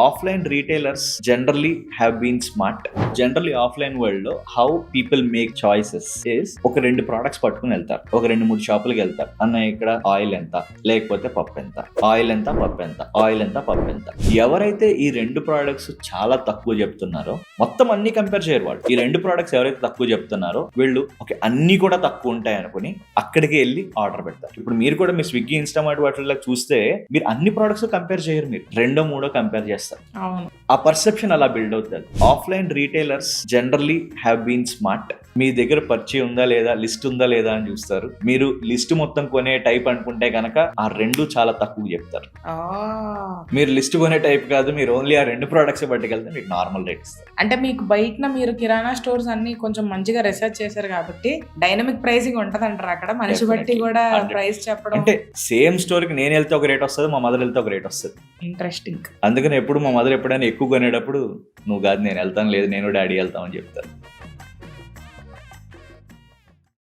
offline retailers generally have been smart. Generally offline world లో how people make choices is ఒక 2 products పట్టుకుని వెళ్తారు, ఒక 2-3 షాపులకి వెళ్తారు. అన్న ఇక్కడ ఆయిల్ ఎంత, లేకపోతే పప్పు ఎంత, ఆయిల్ ఎంత పప్పు ఎంత, ఆయిల్ ఎంత పప్పు ఎంత. ఎవరైతే ఈ 2 products చాలా తక్కువ చెప్తున్నారో మొత్తం అన్ని కంపేర్ చేయరు వాళ్ళు. ఈ 2 products ఎవరైతే తక్కువ చెప్తున్నారో వీళ్ళు ఓకే అన్ని కూడా తక్కువ ఉంటాయి అనుకుని అక్కడికి వెళ్ళి ఆర్డర్ పెడతారు. ఇప్పుడు మీరు కూడా మీ స్విగ్గీ, ఇన్స్టామార్ట్ వాటిలో చూస్తే మీరు అన్ని products కంపేర్ చేయరు, మీరు 2-3 కంపేర్ చేస్తారు. ఆ పర్సెప్షన్ అలా బిల్డ్ అవుతుంది. Offline retailers generally have been smart. మీ దగ్గర పర్చే ఉందా లేదా, లిస్ట్ ఉందా లేదా అని చూస్తారు. మీరు లిస్ట్ మొత్తం కొనే టైప్ అనుకుంటే కనుక ఆ 2 చాలా తక్కువ చెప్తారు. మీరు లిస్ట్ కొనే టైప్ కాదు, మీరు ఓన్లీ ఆ 2 products పట్టుకెళ్తే మీకు నార్మల్ రేట్ ఇస్తారు. అంటే మీకు బయట మీరు కిరాణా స్టోర్స్ అన్ని కొంచెం మంచిగా రీసెర్చ్ చేశారు కాబట్టి డైనమిక్ ప్రైసింగ్ ఉంటది అంటారు. అక్కడ మనిషి బట్టి కూడా ప్రైస్ చెప్పడం. అంటే సేమ్ స్టోర్ కి నేను వెళ్తే ఒక రేట్ వస్తుంది, మా మదర్ వెళ్తే ఒక రేట్ వస్తుంది. ఇంట్రెస్టింగ్. అందుకని ఎప్పుడు మా మదర్ ఎప్పుడైనా ఎక్కువ కొనేటప్పుడు నువ్వు కాదు నేను వెళ్తాను, లేదు నేను డాడీ వెళ్తామని చెప్తారు.